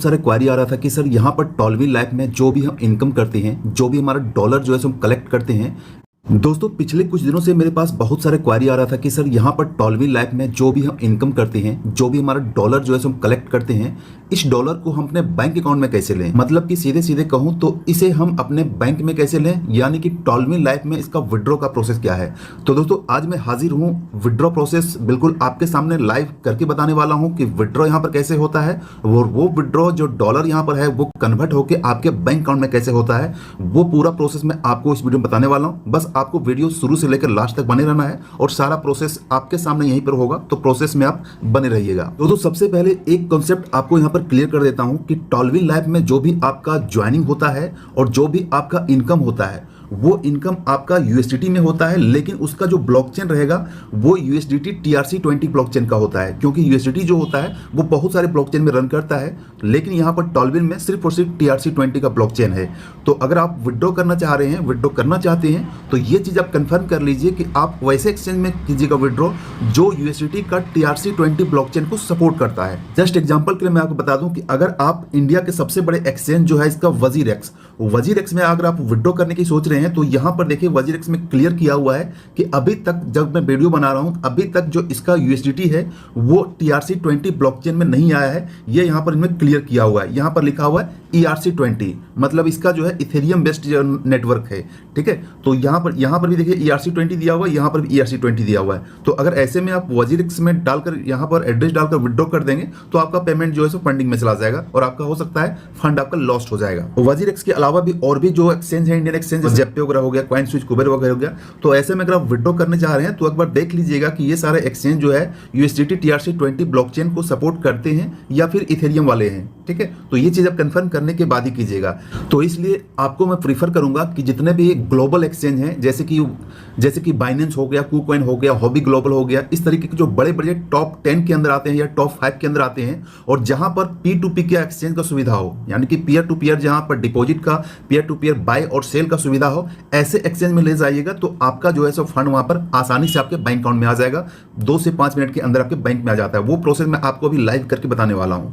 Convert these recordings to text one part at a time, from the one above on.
सारे क्वारी आ रहा था कि सर यहाँ पर टॉलवी लाइफ में जो भी हम इनकम करते हैं, जो भी हमारा डॉलर जो है हम कलेक्ट करते हैं। दोस्तों पिछले कुछ दिनों से मेरे पास बहुत सारे क्वारी आ रहा था कि सर यहाँ पर टॉलवी लाइफ में जो भी हम इनकम करते हैं, जो भी हमारा डॉलर जो है हम कलेक्ट करते हैं, इस डॉलर को हम अपने बैंक अकाउंट में कैसे लें। मतलब कि सीधे सीधे कहूँ तो इसे हम अपने बैंक में कैसे लें, यानी कि टॉलवी लाइफ में इसका विड्रॉ का प्रोसेस क्या है। तो दोस्तों आज मैं हाजिर हूँ विड्रॉ प्रोसेस बिल्कुल आपके सामने लाइव करके बताने वाला हूँ कि विड्रॉ यहाँ पर कैसे होता है, और वो विड्रॉ जो डॉलर यहाँ पर है वो कन्वर्ट होकर आपके बैंक अकाउंट में कैसे होता है, वो पूरा प्रोसेस मैं आपको इस वीडियो में बताने वाला हूँ। बस आपको वीडियो शुरू से लेकर लास्ट तक बने रहना है और सारा प्रोसेस आपके सामने यहीं पर होगा, तो प्रोसेस में आप बने रहिएगा। तो सबसे पहले एक कॉन्सेप्ट आपको यहां पर क्लियर कर देता हूं कि टॉलवी लाइफ में जो भी आपका ज्वाइनिंग होता है और जो भी आपका इनकम होता है वो इनकम आपका यूएसडीटी में होता है, लेकिन उसका जो ब्लॉकचेन रहेगा वो यूएसडीटी TRC20 ब्लॉकचेन का होता है, क्योंकि यूएसडीटी जो होता है वो बहुत सारे ब्लॉकचेन में रन करता है, लेकिन यहाँ पर टॉलवी में सिर्फ और सिर्फ TRC20 का ब्लॉकचेन है। तो अगर आप विड्रॉ करना चाह रहे हैं, विड्रॉ करना चाहते हैं, तो ये चीज़ आप कंफर्म कर लीजिए कि आप वैसे एक्सचेंज में कीजिएगा विड्रॉ जो यूएसडीटी का TRC20 ब्लॉकचेन को सपोर्ट करता है। जस्ट एग्जाम्पल के लिए मैं आपको बता दूं कि अगर आप इंडिया के सबसे बड़े एक्सचेंज जो है इसका वजीरेक्स में अगर आप विड्रॉ करने की सोच रहे हैं, तो यहां पर देखिए वजीरेक्स में क्लियर किया हुआ है कि अभी तक जब मैं वीडियो बना रहा हूं अभी तक जो इसका यूएसडीटी है वो TRC20 ब्लॉकचेन में नहीं आया है। ये यहां पर इनमें क्लियर किया हुआ है, यहां पर लिखा हुआ है ERC20, मतलब इसका जो है इथेरियम बेस्ड नेटवर्क है। ठीक है, तो यहां पर भी देखिए ERC20 दिया हुआ है, यहां पर भी ERC20 दिया हुआ है। तो अगर ऐसे में आप वजीरेक्स में डालकर यहां पर एड्रेस डालकर विड्रॉ कर देंगे तो आपका पेमेंट जो है सो फंडिंग में चला जाएगा और आपका हो सकता है फंड आपका लॉस्ट हो जाएगा। वजीरेक्स के अलावा भी और भी जो एक्सचेंज है, इंडियन एक्सचेंज, जेपे वगैरह हो गया, कॉइन स्विच, कुबेर वगैरह हो गया, तो ऐसे में अगर आप विड्रॉ करने जा रहे हैं तो एक बार देख लीजिएगा कि ये सारे एक्सचेंज जो है यूएसडीटी TRC20 ब्लॉकचेन को सपोर्ट करते हैं या फिर इथेरियम वाले हैं। ठीक है, तो ये चीज आप कंफर्म करने के बाद ही कीजिएगा। तो इसलिए आपको मैं प्रीफर करूंगा कि जितने भी ग्लोबल एक्सचेंज हैं, जैसे कि बाइनेंस हो गया, KuCoin हो गया, हॉबी ग्लोबल हो गया, इस तरीके के जो बड़े बड़े टॉप 10 के अंदर आते हैं या टॉप 5 के अंदर आते हैं, और जहां पर P2P का एक्सचेंज का सुविधा हो, यानी कि पीयर टू पीयर, जहां पर डिपॉजिट का पीयर टू पीयर बाय और सेल का सुविधा हो, ऐसे एक्सचेंज में ले जाइएगा तो आपका जो है सो फंड वहां पर आसानी से आपके बैंक अकाउंट में आ जाएगा। 2 से 5 मिनट के अंदर आपके बैंक में आ जाता है। वो प्रोसेस मैं आपको अभी लाइव करके बताने वाला हूं।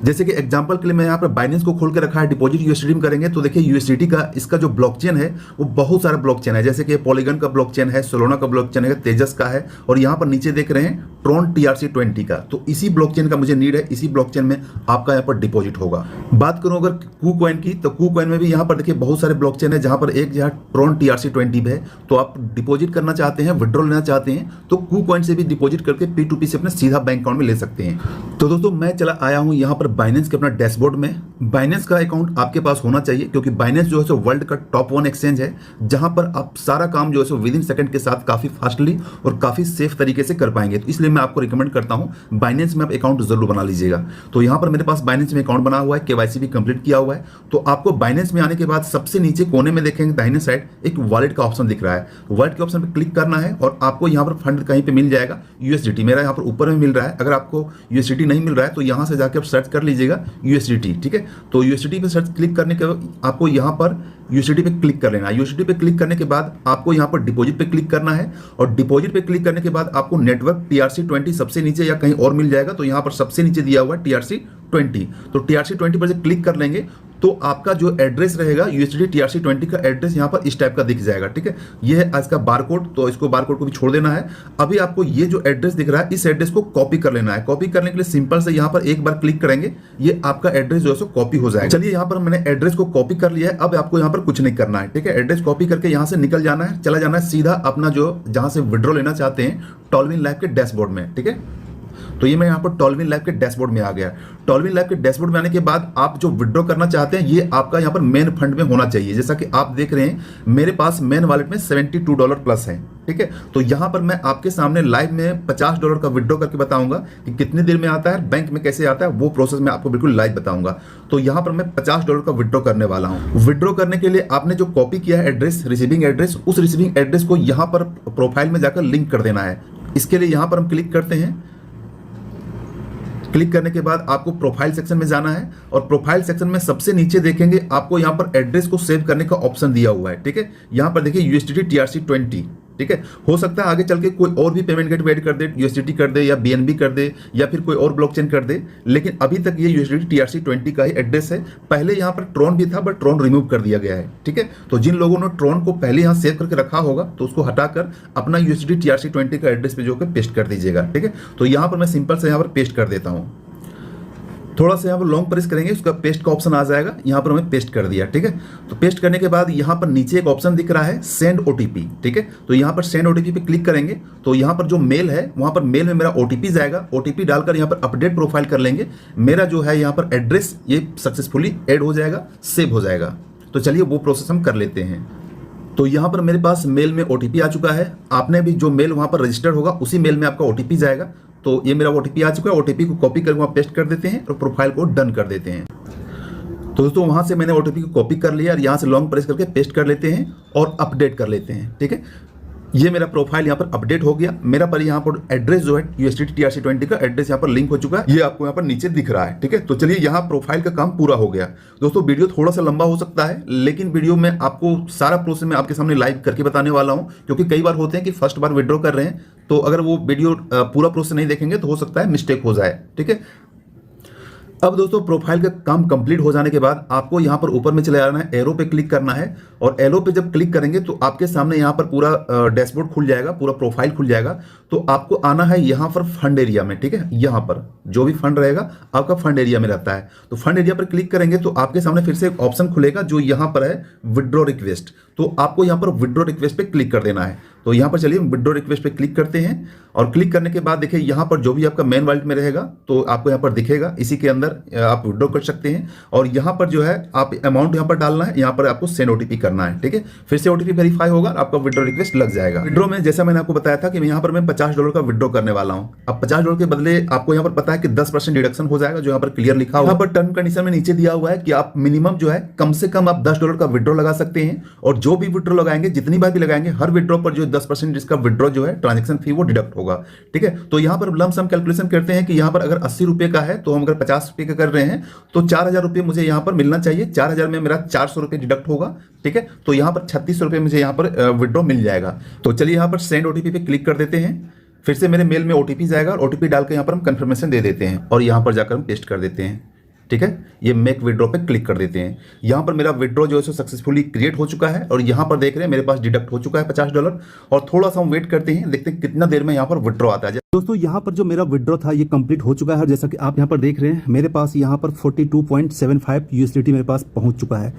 जैसे कि एग्जांपल के लिए मैं यहाँ पर बाइनेंस को खोल के रखा है, डिपॉजिट यूएसडीटी में करेंगे तो देखिए यूएसडीटी का इसका जो ब्लॉकचेन है वो बहुत सारा ब्लॉकचेन है, जैसे कि पॉलीगन का ब्लॉकचेन है, सोलोना का ब्लॉकचेन है, तेजस का है, और यहाँ पर नीचे देख रहे हैं ट्रॉन TRC20 का। तो इसी ब्लॉकचेन का मुझे नीड है, इसी ब्लॉकचेन में आपका यहाँ पर डिपॉजिट होगा। बात करूँ अगर KuCoin की, तो KuCoin में भी यहाँ पर देखिए बहुत सारे ब्लॉकचेन है, जहाँ पर एक जहाँ ट्रॉन TRC20 है। तो आप डिपॉजिट करना चाहते हैं, विड्रॉ लेना चाहते हैं, तो KuCoin से भी डिपॉजिट करके P2P से अपने सीधा बैंक अकाउंट में ले सकते हैं। तो दोस्तों मैं चला आया हूँ यहाँ पर बाइनेंस के अपना डैशबोर्ड में। बाइनेंस का अकाउंट आपके पास होना चाहिए, क्योंकि बाइनेंस जो है सो वर्ल्ड का टॉप 1 एक्सचेंज है, जहां पर आप सारा काम जो है सो विद इन सेकंड के साथ काफी फास्टली और काफी सेफ तरीके से कर पाएंगे। तो इसलिए मैं आपको रिकमेंड करता हूं बाइनेंस में आप अकाउंट जरूर बना लीजिएगा। तो यहां पर मेरे पास बाइनेंस में अकाउंट बना हुआ है, KYC भी कंप्लीट किया हुआ है। तो आपको बाइनेंस में आने के बाद सबसे नीचे कोने में देखेंगे दाहिने साइड एक वॉलेट का ऑप्शन दिख रहा है। वॉलेट के ऑप्शन पर क्लिक करना है और आपको यहाँ पर फंड कहीं पे मिल जाएगा यूएसडीटी। मेरा यहाँ पर ऊपर में मिल रहा है, अगर आपको यूएसडीटी नहीं मिल रहा है तो यहाँ से जाकर आप सर्च कर लीजिएगा यूएसडीटी। ठीक है, तो यूएसडीटी पे सर्च क्लिक करने के आपको यहाँ पर यूएसडीटी पे क्लिक कर लेना है। यूएसडीटी पे क्लिक करने के बाद आपको यहाँ पर डिपॉजिट पे क्लिक करना है, और डिपॉजिट पे क्लिक करने के बाद आपको नेटवर्क TRC20 सबसे नीचे या कहीं और मिल जाएगा। तो यहाँ पर सबसे नीचे दिया हुआ है TRC20, तो TRC20 पर जब क्लिक कर लेंगे तो आपका जो एड्रेस रहेगा यूएसडीटी TRC20 का एड्रेस यहाँ पर इस टाइप का दिख जाएगा। ठीक है, ये है आज का बारकोड, तो इसको बारकोड को भी छोड़ देना है। अभी आपको ये जो एड्रेस दिख रहा है इस एड्रेस को कॉपी कर लेना है। कॉपी करने के लिए सिंपल से यहाँ पर एक बार क्लिक करेंगे, ये आपका एड्रेस जो है सो कॉपी हो जाएगा। चलिए यहाँ पर मैंने एड्रेस को कॉपी कर लिया है, अब आपको यहाँ पर कुछ नहीं करना है। ठीक है, एड्रेस कॉपी करके यहाँ से निकल जाना है, चला जाना है सीधा अपना जो जहाँ से विड्रॉ लेना चाहते हैं टॉलवी लाइफ के डैशबोर्ड में। ठीक है, तो ये मैं यहाँ पर टॉलवी लाइफ के डैशबोर्ड में आ गया। टॉलवी लाइफ के डैशबोर्ड में आने के बाद आप जो विड्रॉ करना चाहते हैं ये आपका यहाँ पर मेन फंड में होना चाहिए। जैसा कि आप देख रहे हैं मेरे पास मेन वॉलेट में $72 प्लस है। ठीक है, तो यहाँ पर मैं आपके सामने लाइव में $50 का विड्रॉ करके बताऊंगा कि कितने देर में आता है, बैंक में कैसे आता है, वो प्रोसेस मैं आपको बिल्कुल लाइव बताऊंगा। तो यहाँ पर मैं $50 का विड्रॉ करने वाला हूँ। विड्रॉ करने के लिए आपने जो कॉपी किया है एड्रेस, रिसीविंग एड्रेस, उस रिसीविंग एड्रेस को यहाँ पर प्रोफाइल में जाकर लिंक कर देना है। इसके लिए यहाँ पर हम क्लिक करते हैं। क्लिक करने के बाद आपको प्रोफाइल सेक्शन में जाना है, और प्रोफाइल सेक्शन में सबसे नीचे देखेंगे आपको यहाँ पर एड्रेस को सेव करने का ऑप्शन दिया हुआ है। ठीक है, यहाँ पर देखिए यूएसडीटी TRC20, ठीक है। हो सकता है आगे चल के कोई और भी पेमेंट गेटवे ऐड कर दे, यूएसडीटी कर दे या बीएनबी कर दे या फिर कोई और ब्लॉकचेन कर दे, लेकिन अभी तक ये यूएसडीटी TRC20 का ही एड्रेस है। पहले यहाँ पर ट्रॉन भी था बट ट्रॉन रिमूव कर दिया गया है, ठीक है। तो जिन लोगों ने ट्रॉन को पहले यहाँ सेव करके रखा होगा तो उसको हटाकर अपना यूएसडीटी TRC20 का एड्रेस पे जो है पेस्ट कर दीजिएगा, ठीक है। तो यहाँ पर मैं सिंपल से यहाँ पर पेस्ट कर देता हूँ। थोड़ा सा यहाँ पर लॉन्ग प्रेस करेंगे, उसका पेस्ट का ऑप्शन आ जाएगा। यहाँ पर मैं पेस्ट कर दिया, ठीक है। तो पेस्ट करने के बाद यहाँ पर नीचे एक ऑप्शन दिख रहा है सेंड ओटीपी, ठीक है। तो यहाँ पर सेंड ओटीपी पे क्लिक करेंगे तो यहाँ पर जो मेल है वहाँ पर मेल में मेरा ओटीपी जाएगा। ओटीपी डालकर यहाँ पर अपडेट प्रोफाइल कर लेंगे। मेरा जो है यहाँ पर एड्रेस ये सक्सेसफुली ऐड हो जाएगा, सेव हो जाएगा। तो चलिए वो प्रोसेस हम कर लेते हैं। तो यहाँ पर मेरे पास मेल में ओटीपी आ चुका है। आपने भी जो मेल वहाँ पर रजिस्टर्ड होगा उसी मेल में आपका ओटीपी जाएगा। तो ये मेरा ओटीपी आ चुका है। ओटीपी को कॉपी करके वहाँ पेस्ट कर देते हैं और प्रोफाइल को डन कर देते हैं। तो दोस्तों वहाँ से मैंने ओटीपी को कॉपी कर लिया और यहाँ से लॉन्ग प्रेस करके पेस्ट कर लेते हैं और अपडेट कर लेते हैं, ठीक है। ये मेरा प्रोफाइल यहाँ पर अपडेट हो गया। मेरा पर यहाँ पर एड्रेस जो है यूएसडीटी TRC20 का एड्रेस यहाँ पर लिंक हो चुका है। ये आपको यहाँ पर नीचे दिख रहा है, ठीक है। तो चलिए यहाँ प्रोफाइल का काम पूरा हो गया। दोस्तों वीडियो थोड़ा सा लंबा हो सकता है, लेकिन वीडियो में आपको सारा प्रोसेस मैं आपके सामने लाइव करके बताने वाला हूँ, क्योंकि कई बार होते हैं कि फर्स्ट बार विड्रॉ कर रहे हैं तो अगर वो वीडियो पूरा प्रोसेस नहीं देखेंगे तो हो सकता है मिस्टेक हो जाए, ठीक है। अब दोस्तों प्रोफाइल का काम कंप्लीट हो जाने के बाद आपको यहाँ पर ऊपर में चले आना है, एरो पे क्लिक करना है और एरो पे जब क्लिक करेंगे तो आपके सामने यहाँ पर पूरा डैशबोर्ड खुल जाएगा, पूरा प्रोफाइल खुल जाएगा। तो आपको आना है यहाँ पर फंड एरिया में, ठीक है। यहाँ पर जो भी फंड रहेगा आपका फंड एरिया में रहता है। तो फंड एरिया पर क्लिक करेंगे तो आपके सामने फिर से एक ऑप्शन खुलेगा जो यहाँ पर है विड्रॉ रिक्वेस्ट। तो आपको यहाँ पर विड्रॉ रिक्वेस्ट पे क्लिक कर देना है। तो यहाँ पर चलिए विड्रॉ रिक्वेस्ट पे क्लिक करते हैं और क्लिक करने के बाद देखिए यहाँ पर जो भी आपका मेन वॉलेट में रहेगा तो आपको यहाँ पर दिखेगा, इसी के अंदर आप विड्रॉ कर सकते हैं। और यहाँ पर जो है आप अमाउंट यहाँ पर डालना है, यहाँ पर आपको सेंड ओटीपी करना है, ठीक है। फिर से ओटीपी वेरीफाई होगा, आपका विड्रॉ रिक्वेस्ट लग जाएगा। विड्रॉ में जैसा मैंने आपको बताया था कि यहाँ पर मैं $50 का विड्रॉ करने वाला हूँ। अब $50 के बदले आपको यहाँ पर पता है कि 10% डिडक्शन हो जाएगा, जो यहाँ पर क्लियर लिखा हुआ है। यहाँ पर टर्म कंडीशन में नीचे दिया हुआ है कि आप मिनिमम जो है कम से कम आप $10 का विड्रॉ लगा सकते हैं और जो भी विड्रॉ लगाएंगे, जितनी बार भी लगाएंगे, हर विड्रॉ पर जो 10% जिसका विड्रॉ जो है ट्रांजेक्शन फी वो डिडक्ट होगा, ठीक है। तो यहाँ पर लमसम कैलकुलेशन करते हैं कि यहाँ पर अगर 80 रुपए का है तो हम अगर 50 रुपए का कर रहे हैं तो 4000 रुपए मुझे यहाँ पर मिलना चाहिए। 4000 में मेरा 400 रुपए डिडक्ट होगा, ठीक है। तो यहाँ पर 36 रुपए मुझे यहाँ पर विड्रॉ मिल जाएगा। तो चलिए यहाँ पर सेंड ओटीपी पे क्लिक कर देते हैं। फिर से मेरे मेल में ओटीपी जाएगा और ओटीपी डाल के यहाँ पर हम कंफर्मेशन दे देते हैं और यहाँ पर जाकर हम पेस्ट कर देते हैं, ठीक है। ये मेक विड्रॉ पे क्लिक कर देते हैं। यहाँ पर मेरा विड्रॉ जो है सक्सेसफुली क्रिएट हो चुका है और यहाँ पर देख रहे हैं मेरे पास डिडक्ट हो चुका है $50 और थोड़ा सा हम वेट करते हैं, देखते हैं कितना देर में यहाँ पर विड्रॉ आता है। दोस्तों यहाँ पर जो मेरा विड्रॉ था ये कंप्लीट हो चुका है। जैसा कि आप यहाँ पर देख रहे हैं मेरे पास यहाँ पर 42.75 USDT मेरे पास पहुंच चुका है।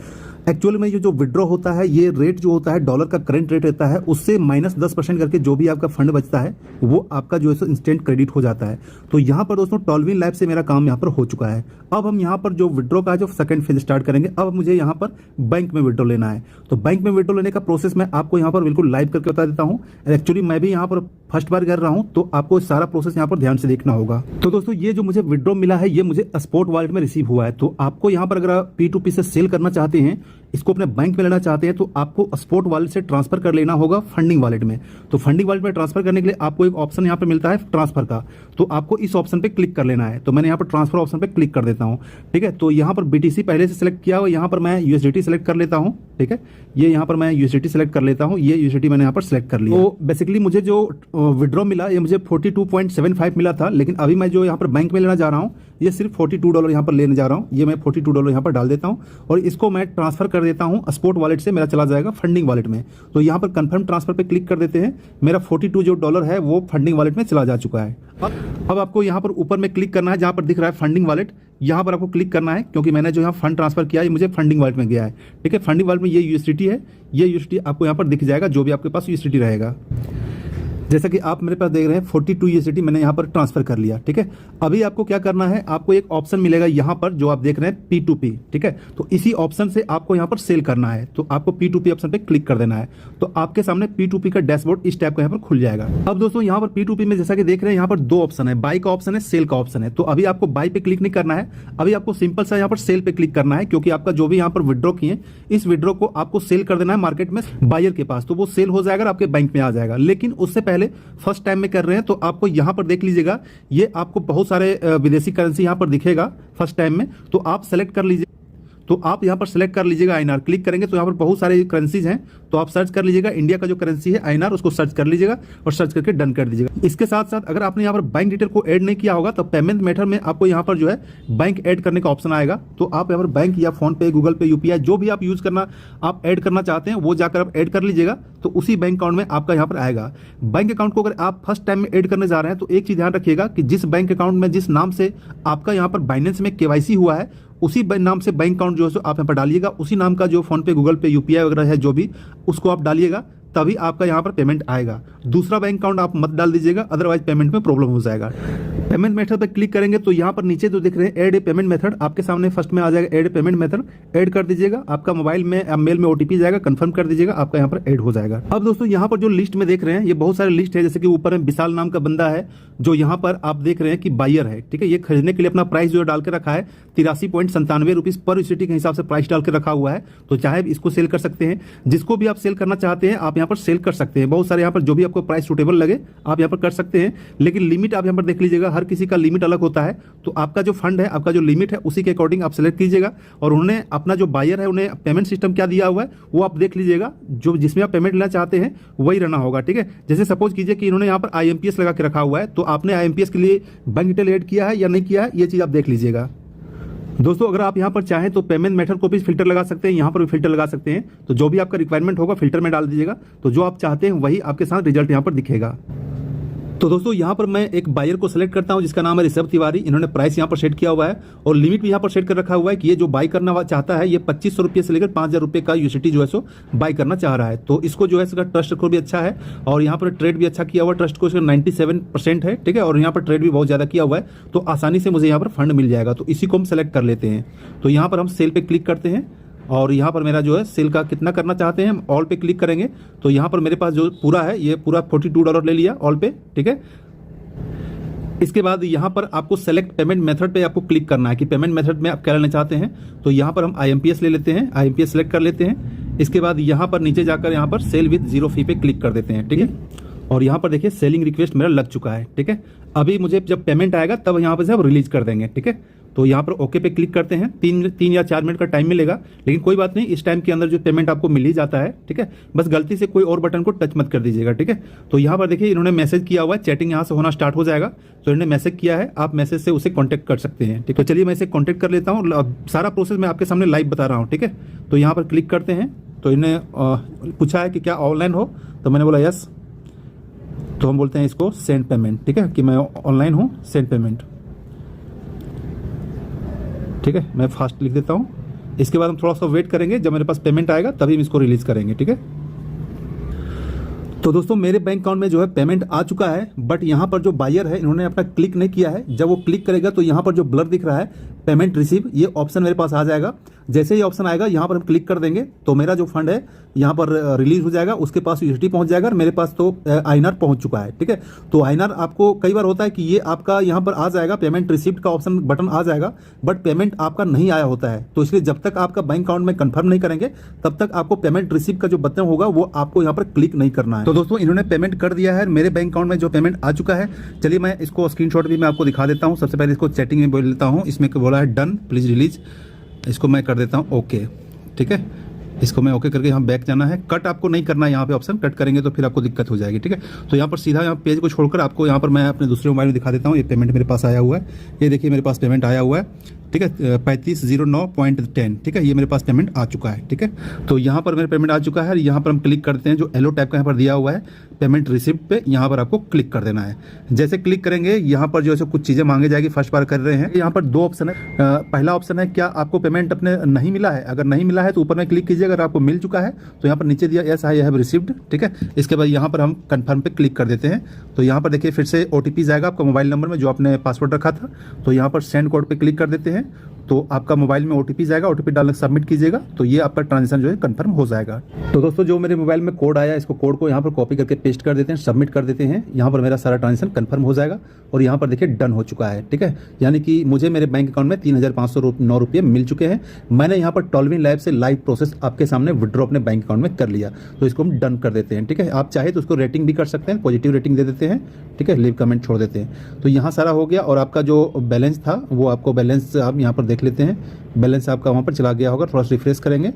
एक्चुअली में ये जो विड्रॉ होता है ये रेट जो होता है डॉलर का करंट रेट रहता है, उससे -10% करके जो भी आपका फंड बचता है वो आपका जो है इंस्टेंट क्रेडिट हो जाता है। तो यहाँ पर दोस्तों टॉलविन लैब से मेरा काम यहाँ पर हो चुका है। अब हम यहाँ पर जो विड्रॉ का जो सेकंड फेज स्टार्ट करेंगे। अब मुझे यहाँ पर बैंक में विड्रॉ लेना है। तो बैंक में विड्रॉ लेने का प्रोसेस मैं आपको यहाँ पर बिल्कुल लाइव करके बता देता हूँ। एक्चुअली मैं भी यहाँ पर फर्स्ट बार कर रहा हूँ तो आपको सारा प्रोसेस यहाँ पर ध्यान से देखना होगा। तो दोस्तों ये जो मुझे विड्रॉ मिला है ये मुझे स्पॉट वॉलेट में रिसीव हुआ है। तो आपको यहाँ पर अगर आप P2P से सेल करना चाहते हैं, इसको अपने बैंक में लेना चाहते हैं तो आपको स्पॉट वॉलेट से ट्रांसफर कर लेना होगा फंडिंग वॉलेट में। तो फंडिंग वॉलेट में ट्रांसफर करने के लिए आपको एक ऑप्शन यहाँ पर मिलता है ट्रांसफर का, तो आपको इस ऑप्शन पे क्लिक कर लेना है। तो मैंने यहाँ पर ट्रांसफर ऑप्शन पे क्लिक कर देता हूँ, ठीक है। तो यहाँ पर BTC पहले से सिलेक्ट किया हुआ, यहाँ पर मैं USDT सेलेक्ट कर लेता हूँ, ठीक है। ये यहाँ पर मैं USDT सेलेक्ट कर लेता हूँ, ये USDT मैंने यहाँ पर सेलेक्ट कर लिया। तो बेसिकली मुझे जो विड्रॉ मिला ये मुझे 42.75 मिला था, लेकिन अभी मैं जो यहाँ पर बैंक में लेना जा रहा हूँ ये सिर्फ $42 यहाँ पर लेने जा रहा हूँ। ये मैं $42 यहाँ पर डाल देता हूँ और इसको मैं ट्रांसफर कर देता हूँ स्पॉट वॉलेट से, मेरा चला जाएगा फंडिंग वॉलेट में। तो यहाँ पर कंफर्म ट्रांसफर पे क्लिक कर देते हैं। मेरा $42 है वो फंडिंग वॉलेट में चला जा चुका है। अब आपको यहाँ पर ऊपर में क्लिक करना है, जहाँ पर दिख रहा है फंडिंग वॉलेट, यहाँ पर आपको क्लिक करना है क्योंकि मैंने जो यहाँ फंड ट्रांसफर किया है मुझे फंडिंग वॉलेट में गया है, ठीक है। फंडिंग वॉलेट में ये USDT है, ये USDT आपको यहाँ पर दिख जाएगा जो भी आपके पास USDT रहेगा। जैसा कि आप मेरे पास देख रहे हैं 42 USDT मैंने यहाँ पर ट्रांसफर कर लिया, ठीक है। अभी आपको क्या करना है, आपको एक ऑप्शन मिलेगा यहाँ पर जो आप देख रहे हैं P2P, ठीक है। तो इसी ऑप्शन से आपको यहाँ पर सेल करना है, तो आपको P2P ऑप्शन पे क्लिक कर देना है। तो आपके सामने P2P का डैशबोर्ड इस टाइप का यहाँ पर खुल जाएगा। अब दोस्तों यहाँ पर P2P में जैसा कि देख रहे हैं यहाँ पर दो ऑप्शन है, बाई का ऑप्शन है, सेल का ऑप्शन है। तो अभी आपको बाई पे क्लिक नहीं करना है, अभी आपको सिंपल सा यहाँ पर सेल पे क्लिक करना है, क्योंकि आपका जो भी यहाँ पर विड्रॉ किए इस विड्रॉ को आपको सेल कर देना है मार्केट में बायर के पास। तो वो सेल हो जाएगा, आपके बैंक में आ जाएगा। लेकिन उससे पहले फर्स्ट टाइम में कर रहे हैं तो आपको यहां पर देख लीजिएगा, ये आपको बहुत सारे विदेशी करेंसी यहां पर दिखेगा फर्स्ट टाइम में, तो आप सेलेक्ट कर लीजिए। तो आप यहाँ पर सेलेक्ट कर लीजिएगा INR, क्लिक करेंगे तो यहाँ पर बहुत सारे करेंसीज हैं, तो आप सर्च कर लीजिएगा इंडिया का जो करेंसी है INR, उसको सर्च कर लीजिएगा और सर्च करके डन कर दीजिएगा। इसके साथ साथ अगर आपने यहाँ पर बैंक डिटेल को ऐड नहीं किया होगा तो पेमेंट मेथड में आपको यहाँ पर जो है बैंक ऐड करने का ऑप्शन आएगा, तो आप यहाँ पर बैंक या फोन पे, गूगल पे, UPI जो भी आप यूज करना आप ऐड करना चाहते हैं वो जाकर आप ऐड कर लीजिएगा, तो उसी बैंक अकाउंट में आपका यहाँ पर आएगा। बैंक अकाउंट को अगर आप फर्स्ट टाइम में ऐड करने जा रहे हैं तो एक चीज ध्यान रखिएगा कि जिस बैंक अकाउंट में जिस नाम से आपका यहाँ पर बाइनेंस में KYC हुआ है उसी नाम से बैंक अकाउंट जो है आप यहाँ पर डालिएगा, उसी नाम का जो फोन पे, गूगल पे, UPI वगैरह है जो भी, उसको आप डालिएगा, तभी आपका यहाँ पर पेमेंट आएगा। दूसरा बैंक अकाउंट आप मत डाल दीजिएगा, अदरवाइज पेमेंट में प्रॉब्लम हो जाएगा। पेमेंट मेथड पर क्लिक करेंगे तो यहाँ पर नीचे जो देख रहे हैं ऐड ए पेमेंट मेथड, आपके सामने फर्स्ट में आ जाएगा add a payment method, add कर दीजिएगा। आपका मोबाइल में मेल में OTP जाएगा, कंफर्म कर दीजिएगा, आपका यहाँ पर ऐड हो जाएगा। अब दोस्तों यहाँ पर जो लिस्ट में देख रहे हैं ये बहुत सारे लिस्ट है, जैसे कि ऊपर में विशाल नाम का बंदा है जो यहाँ पर आप देख रहे हैं कि बायर है, ठीक है। ये खरीदने के लिए अपना प्राइस जो डाल के रखा है 83.97 रुपीज पर यूएसडी के हिसाब से प्राइस डाल के रखा हुआ है, तो चाहे इसको सेल कर सकते हैं। जिसको भी आप सेल करना चाहते हैं आप यहाँ पर सेल कर सकते हैं। बहुत सारे यहाँ पर जो भी आपको प्राइस सूटेबल लगे आप यहाँ पर कर सकते हैं, लेकिन लिमिट आप यहाँ पर देख लीजिएगा, हर किसी का लिमिट अलग होता है, तो आपका जो फंड है, आपका जो लिमिट है उसी के अकॉर्डिंग आप सेलेक्ट कीजिएगा। और उन्होंने अपना जो बायर है उन्हें पेमेंट सिस्टम क्या दिया हुआ है वो आप देख लीजिएगा, जो जिसमें आप पेमेंट लेना चाहते हैं वही रहना होगा, ठीक है। जैसे सपोज कीजिए कि इन्होंने यहाँ पर IMPS लगा के रखा हुआ है, तो आपने IMPS के लिए बैंक डिटेल ऐड किया है या नहीं किया है, ये चीज आप देख लीजिएगा। दोस्तों अगर आप यहाँ पर चाहें तो पेमेंट मेथड को भी फिल्टर लगा सकते हैं, यहाँ पर भी फिल्टर लगा सकते हैं, तो जो भी आपका रिक्वायरमेंट होगा फिल्टर में डाल दीजिएगा, तो जो आप चाहते हैं वही आपके साथ रिजल्ट यहाँ पर दिखेगा। तो दोस्तों यहाँ पर मैं एक बायर को सेलेक्ट करता हूँ जिसका नाम है ऋषभ तिवारी। इन्होंने प्राइस यहाँ पर सेट किया हुआ है और लिमिट भी यहाँ पर सेट कर रखा हुआ है कि ये जो बाई करना चाहता है ये 2500 रुपये से लेकर 5000 रुपये का यूएसडी जो है सो बाई करना चाह रहा है। तो इसको जो है इसका ट्रस्ट स्कोर भी अच्छा है और यहाँ पर ट्रेड भी अच्छा किया हुआ है, ट्रस्ट स्कोर 97% है, ठीक है। और यहाँ पर ट्रेड भी बहुत ज़्यादा किया हुआ है, तो आसानी से मुझे यहाँ पर फंड मिल जाएगा। तो इसी को हम सेलेक्ट कर लेते हैं। तो यहाँ पर हम सेल पे क्लिक करते हैं और यहाँ पर मेरा जो है सेल का कितना करना चाहते हैं हम ऑल पे क्लिक करेंगे, तो यहाँ पर मेरे पास जो पूरा है ये पूरा $42 ले लिया ऑल पे, ठीक है। इसके बाद यहाँ पर आपको सेलेक्ट पेमेंट मेथड पे आपको क्लिक करना है कि पेमेंट मेथड में आप क्या लेना चाहते हैं। तो यहाँ पर हम IMPS ले लेते हैं, IMPS सेलेक्ट कर लेते हैं। इसके बाद यहाँ पर नीचे जाकर यहाँ पर सेल विद 0 फी पे क्लिक कर देते हैं, ठीक है। और यहाँ पर देखिए सेलिंग रिक्वेस्ट मेरा लग चुका है, ठीक है। अभी मुझे जब पेमेंट आएगा तब यहाँ पर से आप रिलीज कर देंगे, ठीक है। तो यहाँ पर ओके पे क्लिक करते हैं। 3 या 4 मिनट का टाइम मिलेगा, लेकिन कोई बात नहीं, इस टाइम के अंदर जो पेमेंट आपको मिल ही जाता है, ठीक है। बस गलती से कोई और बटन को टच मत कर दीजिएगा, ठीक है। तो यहाँ पर देखिए इन्होंने मैसेज किया हुआ है, चैटिंग यहाँ से होना स्टार्ट हो जाएगा। तो इन्होंने मैसेज किया है, आप मैसेज से उसे कॉन्टैक्ट कर सकते हैं, ठीक है। चलिए मैं इसे कॉन्टैक्ट कर लेता हूँ, सारा प्रोसेस मैं आपके सामने लाइव बता रहा हूँ, ठीक है। तो यहाँ पर क्लिक करते हैं, तो इन्हें पूछा है कि क्या ऑनलाइन हो, तो मैंने बोला यस। तो हम बोलते हैं इसको सेंड पेमेंट, ठीक है, कि मैं ऑनलाइन हूँ, सेंड पेमेंट, ठीक है। मैं फास्ट लिख देता हूँ। इसके बाद हम थोड़ा सा वेट करेंगे, जब मेरे पास पेमेंट आएगा तभी हम इसको रिलीज करेंगे, ठीक है। तो दोस्तों मेरे बैंक अकाउंट में जो है पेमेंट आ चुका है, बट यहाँ पर जो बायर है इन्होंने अपना क्लिक नहीं किया है। जब वो क्लिक करेगा तो यहाँ पर जो ब्लर दिख रहा है पेमेंट रिसीव, ये ऑप्शन मेरे पास आ जाएगा। जैसे ही ऑप्शन आएगा यहाँ पर हम क्लिक कर देंगे तो मेरा जो फंड है यहाँ पर रिलीज हो जाएगा, उसके पास यूएसडी पहुंच जाएगा और मेरे पास तो INR पहुंच चुका है, ठीक है। तो INR आपको कई बार होता है कि ये आपका यहाँ पर आ जाएगा, पेमेंट रिसिप्ट का ऑप्शन बटन आ जाएगा, बट पेमेंट आपका नहीं आया होता है। तो इसलिए जब तक आपका बैंक अकाउंट में कंफर्म नहीं करेंगे तब तक आपको पेमेंट रिसिप्ट का जो बटन होगा वो आपको यहाँ पर क्लिक नहीं करना है। तो दोस्तों इन्होंने पेमेंट कर दिया है, मेरे बैंक अकाउंट में जो पेमेंट आ चुका है। चलिए मैं इसको स्क्रीनशॉट भी मैं आपको दिखा देता हूँ। सबसे पहले इसको चैटिंग में बोल लेता हूँ, इसमें बोला है डन प्लीज रिलीज, इसको मैं कर देता हूँ ओके, ठीक है। इसको मैं ओके करके यहाँ बैक जाना है। कट आपको नहीं करना है, यहाँ पे ऑप्शन कट करेंगे तो फिर आपको दिक्कत हो जाएगी, ठीक है। तो यहाँ पर सीधा यहाँ पेज को छोड़कर आपको यहाँ पर मैं अपने दूसरे मोबाइल में दिखा देता हूँ। ये पेमेंट मेरे पास आया हुआ है, ये देखिए मेरे पास पेमेंट आया हुआ है, ठीक है, 3509.10, ठीक है। ये मेरे पास पेमेंट आ चुका है, ठीक है। तो यहाँ पर मेरा पेमेंट आ चुका है। यहाँ पर हम क्लिक करते हैं, जो येलो टाइप का यहाँ पर दिया हुआ है पेमेंट रिसिप्ट पे, यहाँ पर आपको क्लिक कर देना है। जैसे क्लिक करेंगे यहाँ पर जो है कुछ चीज़ें मांगे जाएगी, फर्स्ट बार कर रहे हैं। यहाँ पर 2 ऑप्शन है। पहला ऑप्शन है क्या आपको पेमेंट अपने नहीं मिला है, अगर नहीं मिला है तो ऊपर में क्लिक कीजिए, अगर आपको मिल चुका है तो यहाँ पर नीचे दिया यस आई हैव रिसीव्ड, ठीक है। इसके बाद यहाँ पर हम कंफर्म पे क्लिक कर देते हैं। तो यहाँ पर देखिए फिर से OTP जाएगा आपका मोबाइल नंबर में जो आपने पासवर्ड रखा था। तो यहाँ पर सेंड कोड पे क्लिक कर देते हैं, तो आपका मोबाइल में OTP जाएगा, OTP डालकर सबमिट कीजिएगा, तो ये आपका ट्रांजेक्शन जो है कंफर्म हो जाएगा। तो दोस्तों जो मेरे मोबाइल में कोड आया, इसको कोड को यहाँ पर कॉपी करके पेस्ट कर देते हैं, सबमिट कर देते हैं। यहाँ पर मेरा सारा ट्रांजेक्शन कंफर्म हो जाएगा और यहाँ पर देखिए डन हो चुका है, ठीक है। यानी कि मुझे मेरे बैंक अकाउंट में 3509 रुपये मिल चुके हैं। मैंने यहाँ पर टॉलविन लैब से लाइव प्रोसेस आपके सामने विड्रॉ अपने बैंक अकाउंट में कर लिया, तो इसको हम डन कर देते हैं, ठीक है। आप चाहे तो उसको रेटिंग भी कर सकते हैं, पॉजिटिव रेटिंग दे देते हैं, ठीक है, लीव कमेंट छोड़ देते हैं। तो यहाँ सारा हो गया और आपका जो बैलेंस था वो आपको बैलेंस आप यहाँ पर देख लेते हैं। बैलेंस आपका वहाँ पर चला गया होगा, थोड़ा सा रिफ्रेश करेंगे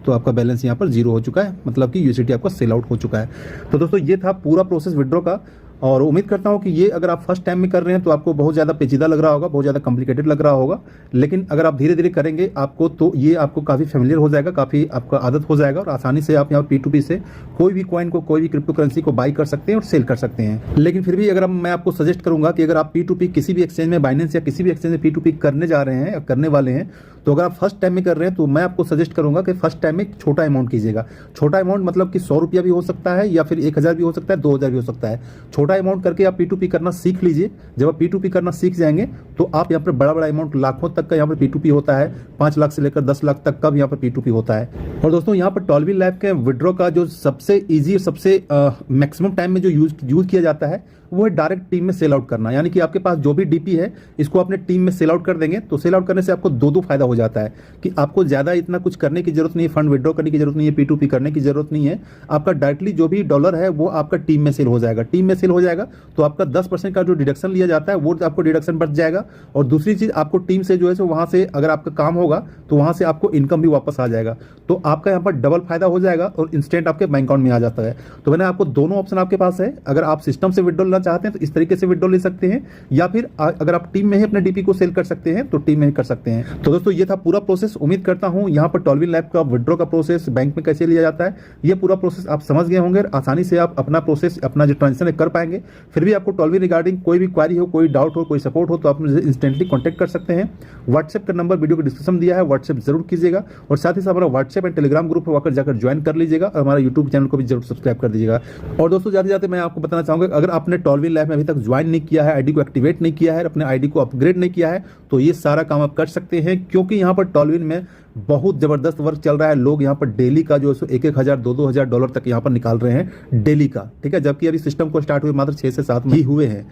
तो आपका बैलेंस यहाँ पर 0 हो चुका है, मतलब कि यूएसडीटी आपका सेल आउट हो चुका है। तो दोस्तों ये था पूरा प्रोसेस विड्रॉ का, और उम्मीद करता हूँ कि ये अगर आप फर्स्ट टाइम में कर रहे हैं तो आपको बहुत ज़्यादा पेचीदा लग रहा होगा, बहुत ज़्यादा कॉम्प्लिकेटेड लग रहा होगा, लेकिन अगर आप धीरे धीरे करेंगे आपको तो ये आपको काफ़ी फेमिलियर हो जाएगा, काफ़ी आपका आदत हो जाएगा, और आसानी से आप यहाँ P2P से कोई भी कॉइन को, कोई भी क्रिप्टो करेंसी को बाई कर सकते हैं और सेल कर सकते हैं। लेकिन फिर भी अगर मैं आपको सजेस्ट करूंगा कि अगर आप P2P किसी भी एक्सचेंज में, बाइनेंस या किसी भी एक्सचेंज में P2P करने जा रहे हैं या करने वाले हैं, तो अगर आप फर्स्ट टाइम में कर रहे हैं तो मैं आपको सजेस्ट करूंगा कि फर्स्ट टाइम में छोटा अमाउंट कीजिएगा। छोटा अमाउंट मतलब कि 100 रुपया भी हो सकता है, या फिर 1000 भी हो सकता है, 2000 भी हो सकता है। छोटा अमाउंट करके आप P2P करना सीख लीजिए। जब आप P2P करना सीख जाएंगे तो आप यहाँ पर बड़ा बड़ा अमाउंट, लाखों तक का यहाँ पर P2P होता है, 5 लाख से लेकर 10 लाख तक का भी यहाँ पर P2P होता है। और दोस्तों यहाँ पर टॉलवी लैब के विड्रॉ का जो सबसे ईजी, सबसे मैक्सिमम टाइम में जो यूज किया जाता है वो है डायरेक्ट टीम में सेल आउट करना। यानी कि आपके पास जो भी डीपी है इसको अपने टीम में सेल आउट कर देंगे, तो सेल आउट करने से आपको दो फायदा हो जाता है कि आपको ज़्यादा इतना कुछ करने की जरूरत नहीं है, फंड विड्रॉ करने की जरूरत नहीं है, P2P करने की जरूरत नहीं है। आपका डायरेक्टली जो भी डॉलर है वो आपका टीम में सेल हो जाएगा। टीम में सेल हो जाएगा तो आपका 10% का जो डिडक्शन लिया जाता है वो आपको डिडक्शन बच जाएगा। और दूसरी चीज़, आपको टीम से जो है सो वहाँ से अगर आपका काम होगा तो वहाँ से आपको इनकम भी वापस आ जाएगा, तो आपका यहाँ पर डबल फायदा हो जाएगा और इंस्टेंट आपके बैंक अकाउंट में आ जाता है। तो मैंने आपको दोनों ऑप्शन आपके पास है। अगर आप सिस्टम से विड्रॉ लेना चाहते हैं तो इस तरीके से विड्रॉ ले सकते हैं, या फिर अगर आप टीम में ही अपने डीपी को सेल कर सकते हैं तो टीम में ही कर सकते हैं। तो दोस्तों ये था पूरा प्रोसेस। उम्मीद करता हूं यहाँ पर टॉलवी लैब का विड्रॉ का प्रोसेस बैंक में कैसे लिया जाता है ये पूरा प्रोसेस आप समझ गए होंगे, आसानी से आप अपना प्रोसेस, अपना जो ट्रांजेक्शन है कर पाएंगे। फिर भी आपको टॉलवी रिगार्डिंग कोई भी क्वारी हो, कोई डाउट हो, कोई सपोर्ट हो तो आप मुझे इंस्टेंटली कॉन्टैक्ट कर सकते हैं। व्हाट्सएप का नंबर वीडियो को डिस्क्रिप्शन दिया है, व्हाट्सएप जरूर कीजिएगा, और साथ ही साथ हमारा व्हाट्सएप एंड टेलीग्राम ग्रुप होकर जाकर ज्वाइन कर लीजिएगा, और हमारा यूट्यूब चैनल को भी जरूर सब्सक्राइब कर दीजिएगा। और दोस्तों जाते जाते मैं आपको बताना चाहूंगा, अगर आपने टॉलवी लैब में अभी तक ज्वाइन नहीं किया है, आईडी को एक्टिवेट नहीं किया है, अपने आईडी को अपग्रेड नहीं किया है, तो ये सारा काम आप कर सकते हैं, क्योंकि यहाँ पर टॉलविन में बहुत जबरदस्त वर्क चल रहा है। लोग यहाँ पर डेली का जो है 1,000 2,000 डॉलर तक यहाँ पर निकाल रहे हैं डेली का, ठीक है, जबकि अभी सिस्टम को स्टार्ट हुए मात्र 6 से 7 ही हुए हैं,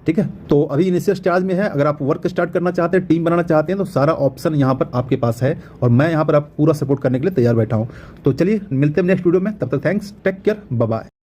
ठीक है। तो अभी इनिशियल स्टार्ट में है। अगर आप वर्क स्टार्ट करना चाहते हैं, टीम बनाना चाहते हैं, तो सारा ऑप्शन यहाँ पर आपके पास है, और मैं यहाँ पर आपको पूरा सपोर्ट करने के लिए तैयार बैठा हूँ। तो चलिए मिलते हैं नेक्स्ट वीडियो में, तब तक thanks, take care, bye bye.